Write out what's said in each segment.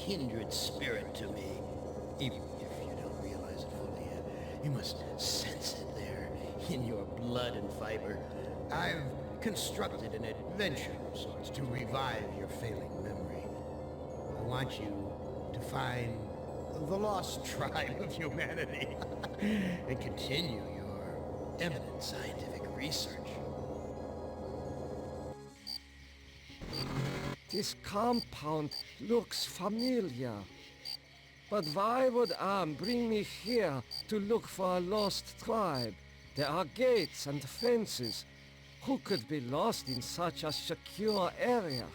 kindred spirit to me. Even if you don't realize it fully yet, you must sense it there in your blood and fiber. I've constructed an adventure of sorts to revive your failing memory. I want you to find the lost tribe of humanity and continue your eminent scientific research. This compound looks familiar. But why would Am bring me here to look for a lost tribe? There are gates and fences. Who could be lost in such a secure area?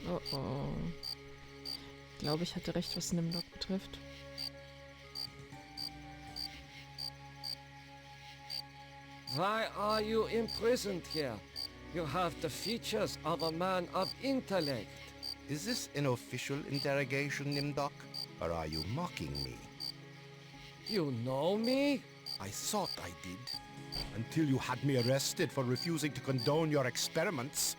Oh oh. Ich glaube, ich hatte recht, was Nimdok betrifft. Why are you imprisoned here? You have the features of a man of intellect. Is this an official interrogation, Nimdok? Or are you mocking me? You know me? I thought I did. Until you had me arrested for refusing to condone your experiments.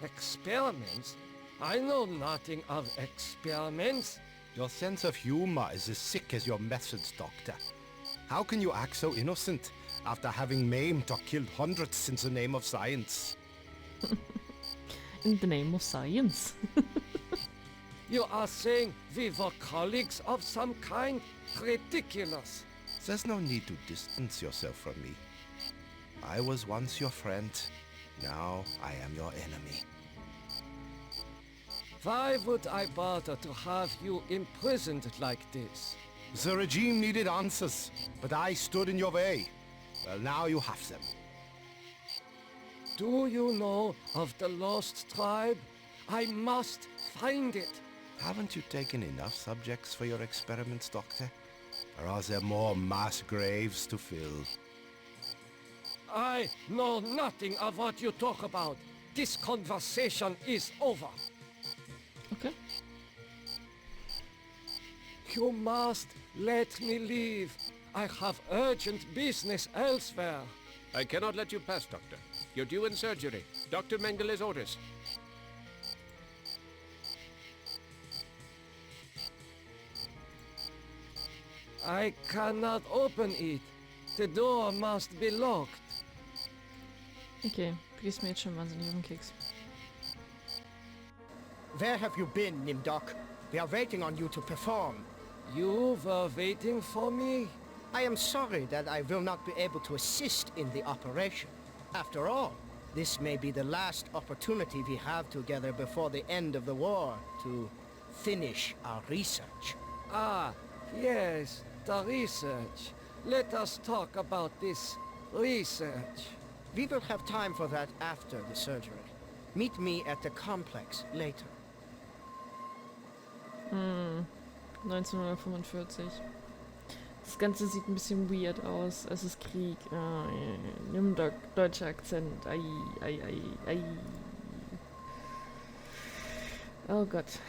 Experiments? I know nothing of experiments. Your sense of humor is as sick as your methods, Doctor. How can you act so innocent after having maimed or killed hundreds in the name of science? In the name of science. You are saying we were colleagues of some kind? Ridiculous. There's no need to distance yourself from me. I was once your friend. Now I am your enemy. Why would I bother to have you imprisoned like this? The regime needed answers, but I stood in your way. Well, now you have them. Do you know of the lost tribe? I must find it. Haven't you taken enough subjects for your experiments, Doctor? Or are there more mass graves to fill? I know nothing of what you talk about. This conversation is over. Okay. You must let me leave. I have urgent business elsewhere. I cannot let you pass, Doctor. You're due in surgery. Dr. Mengel's orders. I cannot open it. The door must be locked. Okay, du gehst mir jetzt schon wahnsinnig auf den Keks. Where have you been, Nimdok? We are waiting on you to perform. You were waiting for me? I am sorry that I will not be able to assist in the operation. After all, this may be the last opportunity we have together before the end of the war to finish our research. Ah, yes, the research. Let us talk about this research. We will have time for that after the surgery. Meet me at the complex later. 1945. Das Ganze sieht ein bisschen weird aus. Es ist Krieg. Nimdok, deutscher Akzent. Ai, ai, ai, ai. Oh Gott.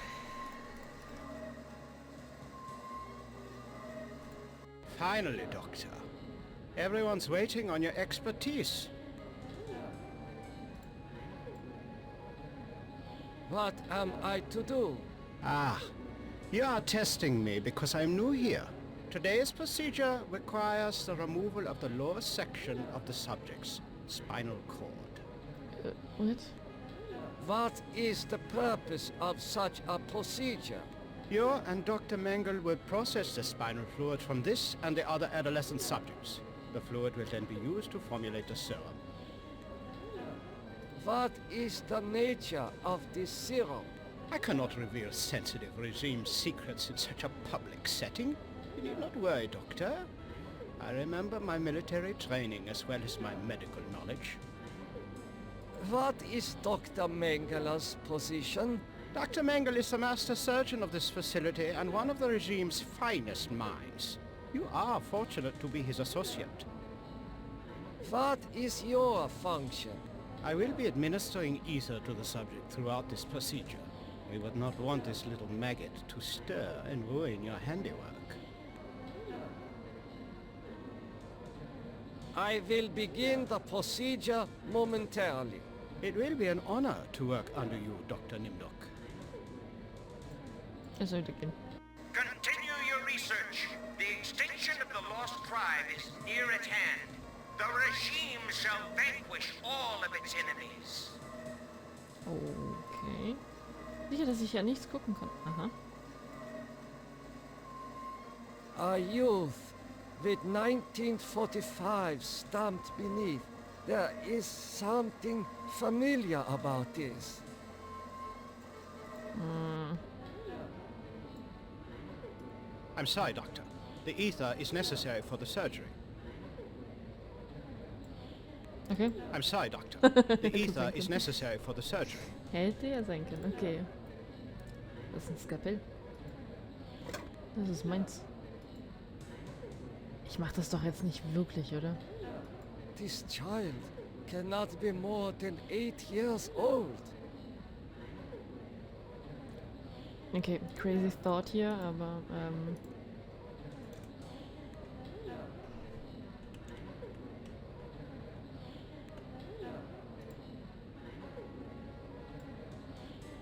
Finally, Doctor. Everyone's waiting on your expertise. What am I to do? Ah, you are testing me because I'm new here. Today's procedure requires the removal of the lower section of the subject's spinal cord. What? What is the purpose of such a procedure? You and Dr. Mengel will process the spinal fluid from this and the other adolescent subjects. The fluid will then be used to formulate the serum. What is the nature of this serum? I cannot reveal sensitive regime secrets in such a public setting. You need not worry, Doctor. I remember my military training as well as my medical knowledge. What is Dr. Mengel's position? Dr. Mengel is the master surgeon of this facility and one of the regime's finest minds. You are fortunate to be his associate. What is your function? I will be administering ether to the subject throughout this procedure. We would not want this little maggot to stir and ruin your handiwork. I will begin the procedure momentarily. It will be an honor to work under you, Dr. Nimdok. Er sollte gehen. Continue your research. The extinction of the lost tribe is near at hand. The regime shall vanquish all of its enemies. Okay. Sicher, dass ich ja nichts gucken kann. Aha. A youth with 1945 stamped beneath. There is something familiar about this. I'm sorry, Doctor. The ether is necessary for the surgery. Okay. I'm sorry, Doctor. The ether is necessary for the surgery. Hätte ja sein können. Okay. Das ist ein Skalpell. Das ist meins. Ich mach das doch jetzt nicht wirklich, oder? This child cannot be more than 8 years old. Okay, crazy thought hier, aber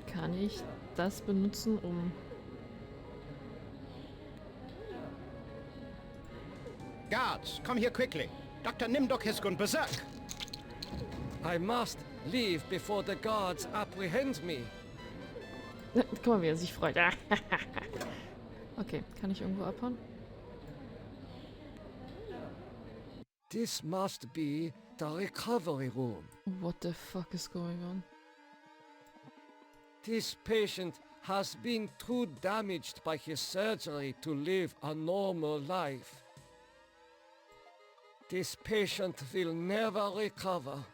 kann ich das benutzen, um... Guards, come here quickly. Dr. Nimdok has gone berserk. I must leave before the guards apprehend me. Guck mal, wie er sich freut. Okay, kann ich irgendwo abhauen? This must be the recovery room. What the fuck is going on? This patient has been too damaged by his surgery to live a normal life. This patient will never recover.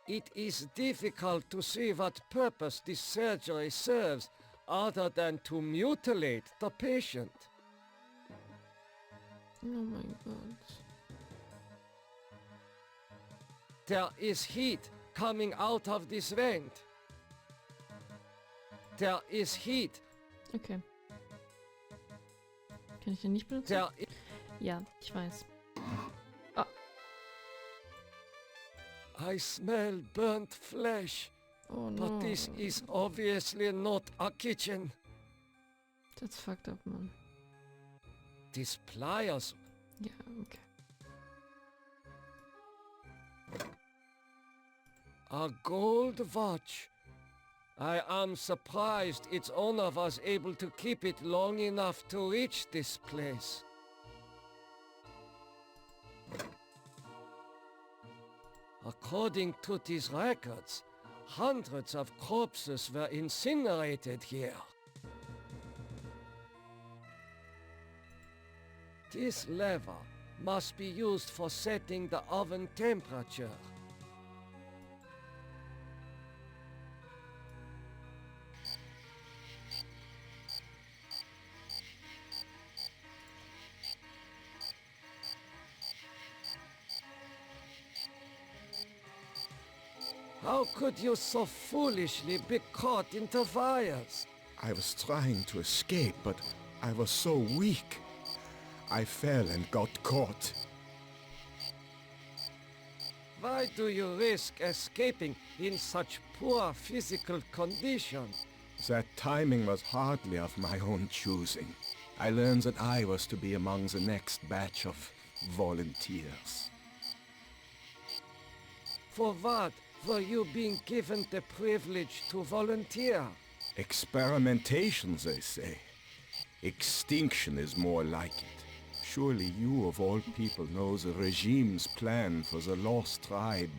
It is difficult to see what purpose this surgery serves other than to mutilate the patient. Oh my god. There is heat coming out of this vent. There is heat. Okay. Kann ich den nicht benutzen? There Ja, ich weiß. I smell burnt flesh, Oh no. but this is obviously not a kitchen. That's fucked up, man. These pliers. Ja, okay. A gold watch. I am surprised its owner was able to keep it long enough to reach this place. According to these records, hundreds of corpses were incinerated here. This lever must be used for setting the oven temperature. How could you so foolishly be caught in the fires? I was trying to escape, but I was so weak. I fell and got caught. Why do you risk escaping in such poor physical condition? That timing was hardly of my own choosing. I learned that I was to be among the next batch of volunteers. For what were you being given the privilege to volunteer? Experimentation, they say. Extinction is more like it. Surely you of all people know the regime's plan for the lost tribe.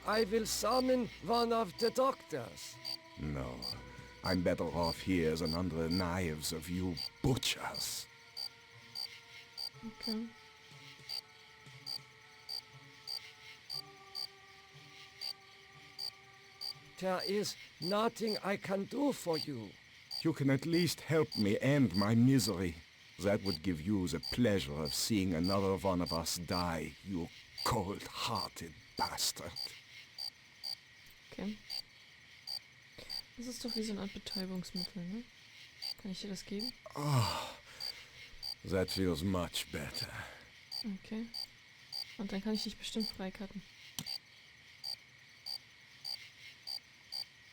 I will summon one of the doctors. No, I'm better off here than under the knives of you butchers. Okay. There is nothing I can do for you. You can at least help me end my misery. That would give you the pleasure of seeing another one of us die, you cold-hearted bastard. Okay. Das ist doch wie so eine Art Betäubungsmittel, ne? Kann ich dir das geben? That feels much better. Okay. Und dann kann ich dich bestimmt freikarten.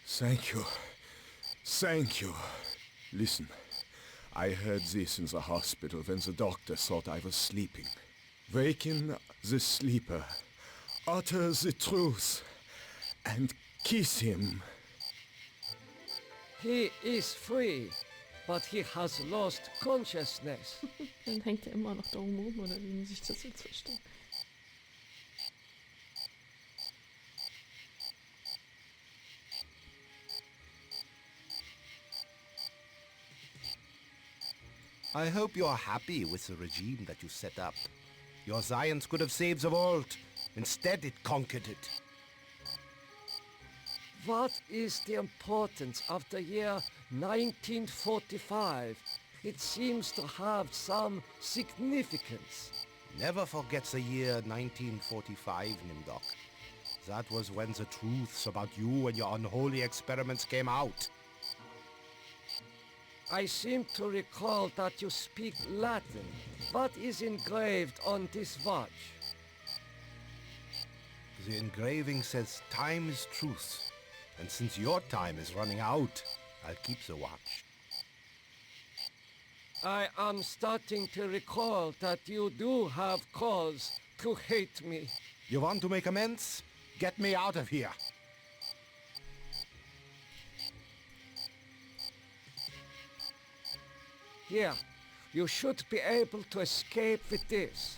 Thank you. Thank you. Listen, I heard this in the hospital when the doctor thought I was sleeping. Waken the sleeper, utter the truth, and kiss him. He is free, but he has lost consciousness. Dann hängt er immer noch da oben rum, oder wie muss ich das jetzt verstehen? I hope you're happy with the regime that you set up. Your science could have saved the world. Instead, it conquered it. What is the importance of the year 1945? It seems to have some significance. Never forget the year 1945, Nimdok. That was when the truths about you and your unholy experiments came out. I seem to recall that you speak Latin. What is engraved on this watch? The engraving says time is truth. And since your time is running out, I'll keep the watch. I am starting to recall that you do have cause to hate me. You want to make amends? Get me out of here. Here, you should be able to escape with this.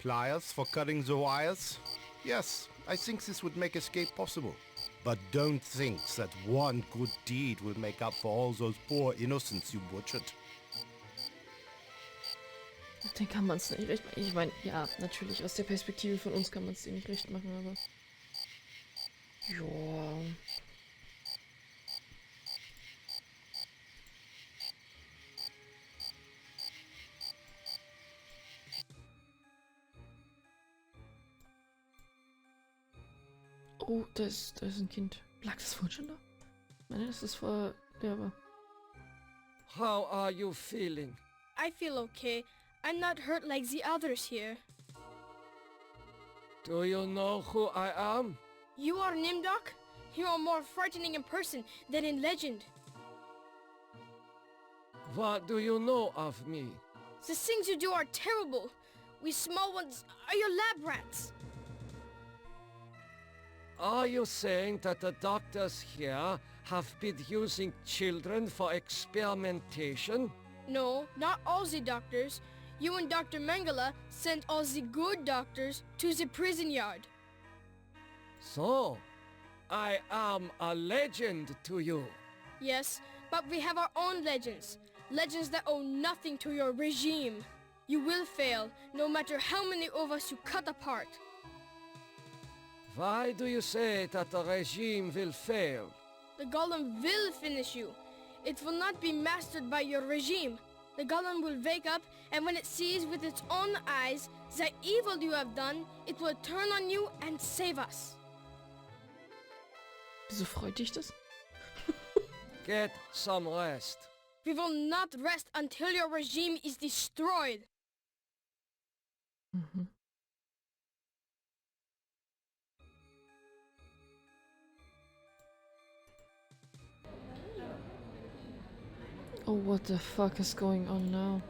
Pliers for cutting the wires? Yes, I think this would make escape possible. But don't think that one good deed will make up for all those poor innocents you butchered. Den kann man es nicht recht machen. Ich meine, ja, natürlich, aus der Perspektive von uns kann man es dir nicht recht machen, aber... Joa... Oh, da ist ein Kind. Lag das vorhin schon da? Ich meine, das ist vor... Der war... How are you feeling? I feel okay. I'm not hurt like the others here. Do you know who I am? You are Nimdok? You are more frightening in person than in legend. What do you know of me? The things you do are terrible. We small ones are your lab rats. Are you saying that the doctors here have been using children for experimentation? No, not all the doctors. You and Dr. Mengele sent all the good doctors to the prison yard. So, I am a legend to you. Yes, but we have our own legends. Legends that owe nothing to your regime. You will fail, no matter how many of us you cut apart. Why do you say that the regime will fail? The golem will finish you. It will not be mastered by your regime. The golem will wake up, and when it sees with its own eyes the evil you have done, it will turn on you and save us. Wieso freut dich das? Get some rest. We will not rest until your regime is destroyed. Mhm. Oh, what the fuck is going on now?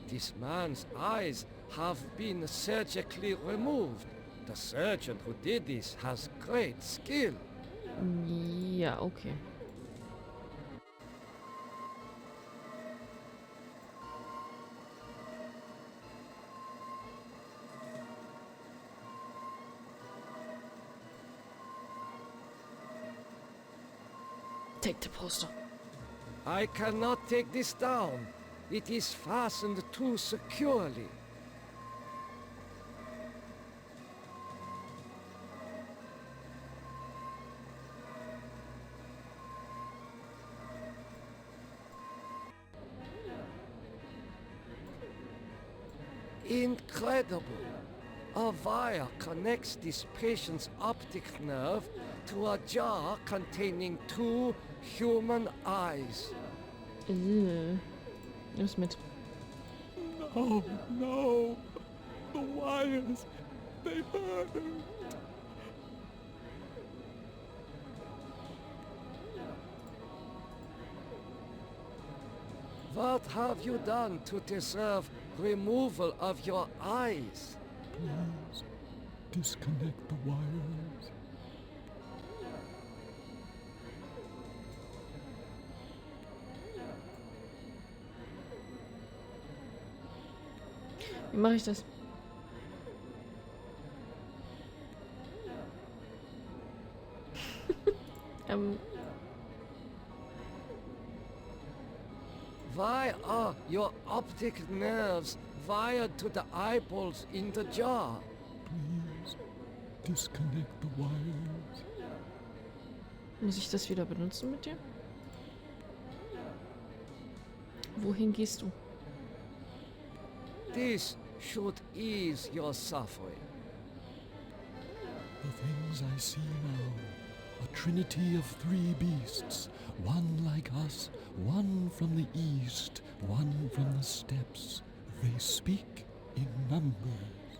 This man's eyes have been surgically removed. The surgeon who did this has great skill. Ja, okay. Take the poster. I cannot take this down. It is fastened too securely. Incredible. A wire connects this patient's optic nerve to a jar containing 2 human eyes. Nimm's mit. Oh no! The wires! They hurt! What have you done to deserve removal of your eyes? Please, disconnect the wires. Wie mache ich das? Why are your optic nerves wired to the eyeballs in the jar? Please, disconnect the wires. Muss ich das wieder benutzen mit dir? Wohin gehst du? This should ease your suffering. The things I see now, a trinity of 3 beasts, one like us, one from the east, one from the steppes. They speak in numbers.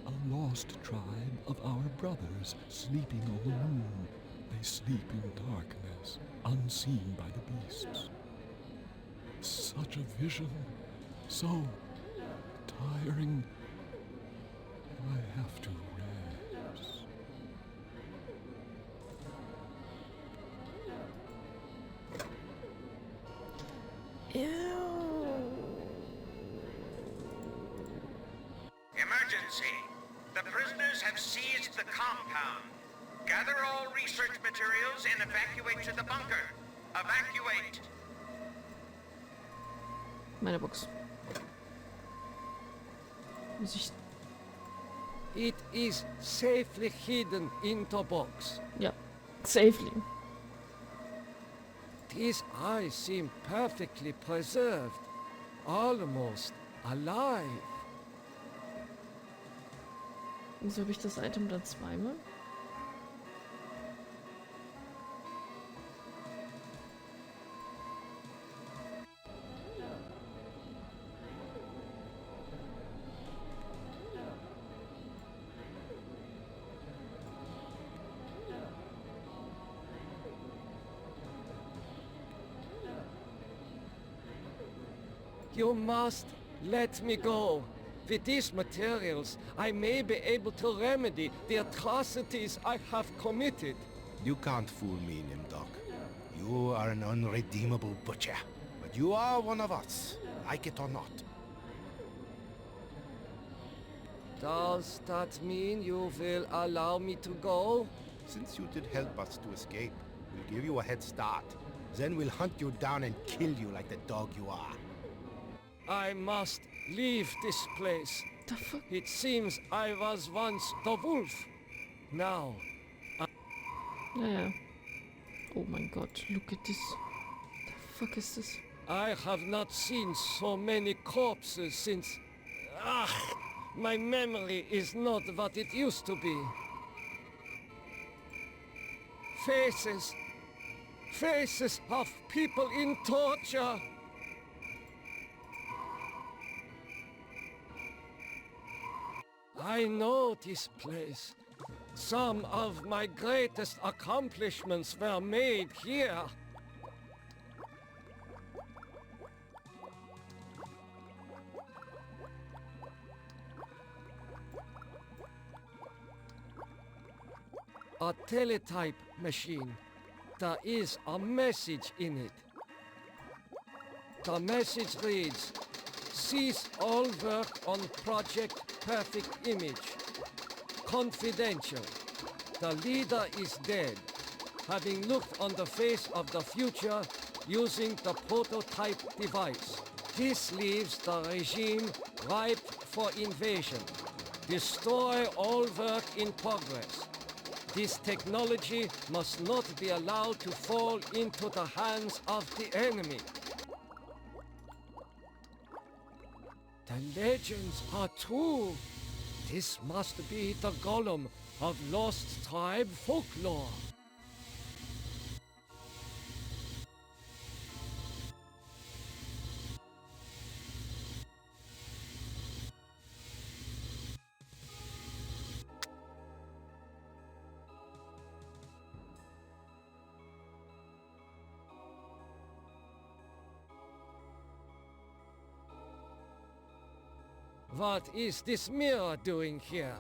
A lost tribe of our brothers sleeping on the moon. They sleep in darkness, unseen by the beasts. Such a vision, so tiring. I have to rest. Emergency! The prisoners have seized the compound. Gather all research materials and evacuate to the bunker. Evacuate! Meine Box. Muss ich... It is safely hidden in the box. Ja, safely. These eyes seem perfectly preserved, almost alive. Wieso habe ich das Item dann zweimal? You must let me go. With these materials, I may be able to remedy the atrocities I have committed. You can't fool me, Nimdok. You are an unredeemable butcher. But you are one of us, like it or not. Does that mean you will allow me to go? Since you did help us to escape, we'll give you a head start. Then we'll hunt you down and kill you like the dog you are. I must leave this place. The fuck? It seems I was once the wolf. Now, Naja. Oh mein Gott, look at this. The fuck is this? I have not seen so many corpses since... my memory is not what it used to be. Faces. Faces of people in torture. I know this place. Some of my greatest accomplishments were made here. A teletype machine. There is a message in it. The message reads, "Cease all work on Project Perfect Image. Confidential. The leader is dead, having looked on the face of the future using the prototype device. This leaves the regime ripe for invasion. Destroy all work in progress. This technology must not be allowed to fall into the hands of the enemy." The legends are true. This must be the golem of lost tribe folklore. What is this mirror doing here?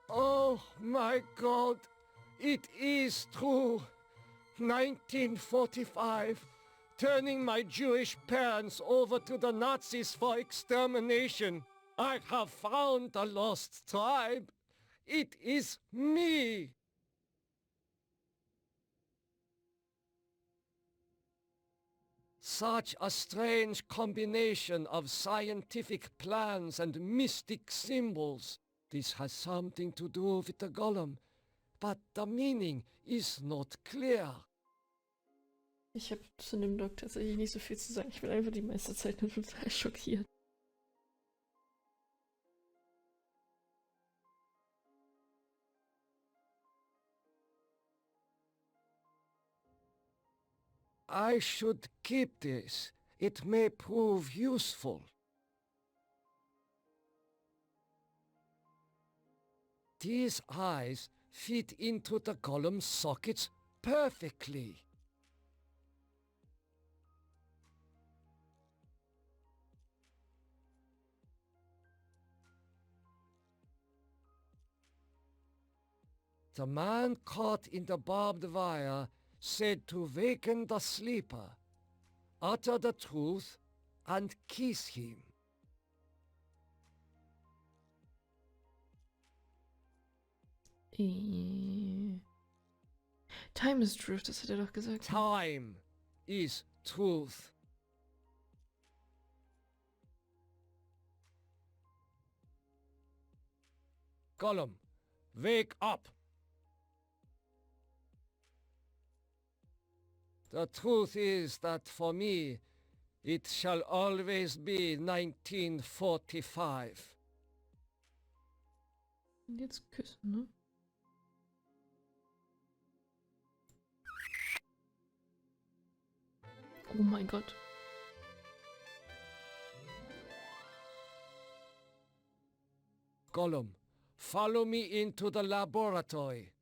Oh my God! It is true! 1945, turning my Jewish parents over to the Nazis for extermination. I have found the lost tribe. It is me! Such a strange combination of scientific plans and mystic symbols. This has something to do with the golem, but the meaning is not clear. Ich habe zu Nimdok tatsächlich nicht so viel zu sagen. Ich bin einfach die meiste Zeit nur total schockiert. I should keep this. It may prove useful. These eyes fit into the golem's sockets perfectly. The man caught in the barbed wire said to waken the sleeper, utter the truth, and kiss him. Time is truth, das hat er doch gesagt. Time is truth. Gollum, wake up! The truth is that for me, it shall always be 1945. Und jetzt küssen, ne? Oh mein Gott. Gollum, follow me into the laboratory.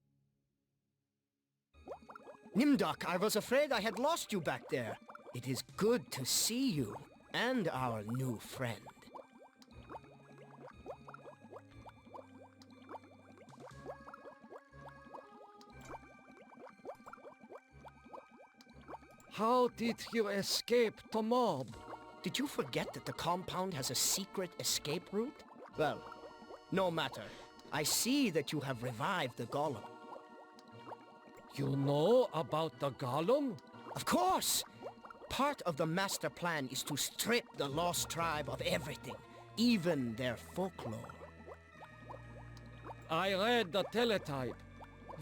Nimdok, I was afraid I had lost you back there. It is good to see you, and our new friend. How did you escape the mob? Did you forget that the compound has a secret escape route? Well, no matter. I see that you have revived the golem. You know about the golem? Of course! Part of the master plan is to strip the lost tribe of everything, even their folklore. I read the teletype.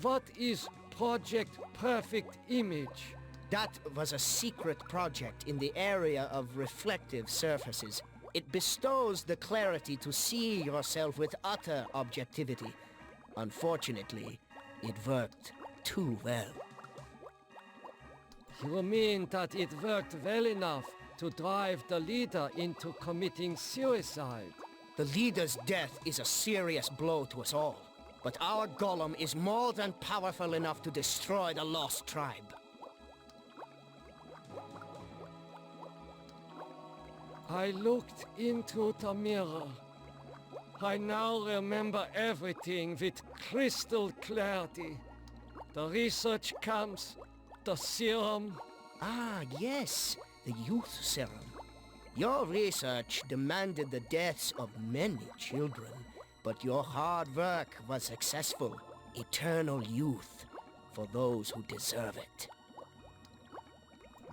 What is Project Perfect Image? That was a secret project in the area of reflective surfaces. It bestows the clarity to see yourself with utter objectivity. Unfortunately, it worked too well. You mean that it worked well enough to drive the leader into committing suicide? The leader's death is a serious blow to us all. But our golem is more than powerful enough to destroy the lost tribe. I looked into the mirror. I now remember everything with crystal clarity. The research camps, the serum. Ah, yes, the youth serum. Your research demanded the deaths of many children, but your hard work was successful. Eternal youth for those who deserve it.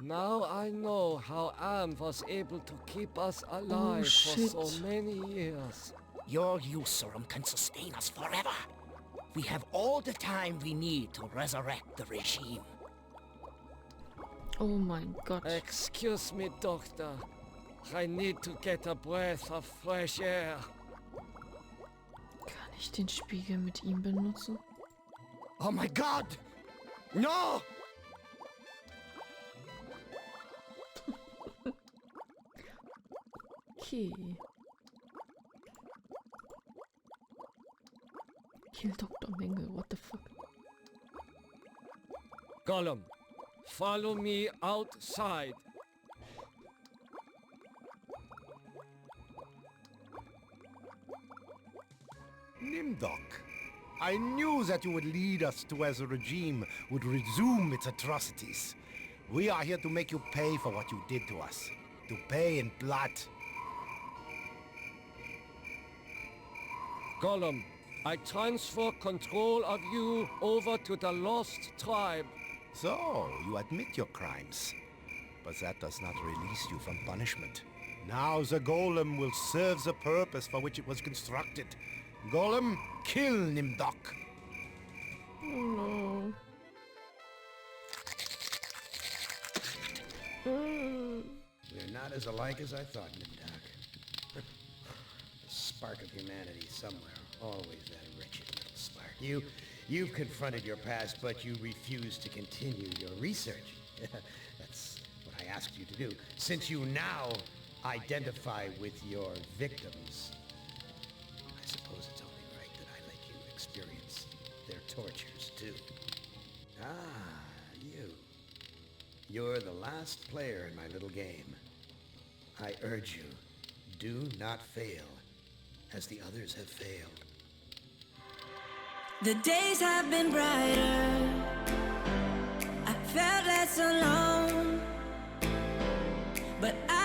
Now I know how Am was able to keep us alive for so many years. Your youth serum can sustain us forever. We have all the time we need to resurrect the regime. Oh mein Gott. Excuse me, Doctor. I need to get a breath of fresh air. Kann ich den Spiegel mit ihm benutzen? Oh my God! No! Okay. Kill Dr. Mengele, what the fuck? Gollum, follow me outside. Nimdok, I knew that you would lead us to where the regime would resume its atrocities. We are here to make you pay for what you did to us. To pay in blood. Gollum, I transfer control of you over to the Lost Tribe. So, you admit your crimes. But that does not release you from punishment. Now the golem will serve the purpose for which it was constructed. Golem, kill Nimdok. Oh no. We're not as alike as I thought, Nimdok. A spark of humanity somewhere. Always that wretched little spark. You've confronted your past, but you refuse to continue your research. That's what I asked you to do. Since you now identify with your victims, I suppose it's only right that I let you experience their tortures, too. Ah, you. You're the last player in my little game. I urge you, do not fail, as the others have failed. The days have been brighter. I felt less alone, but I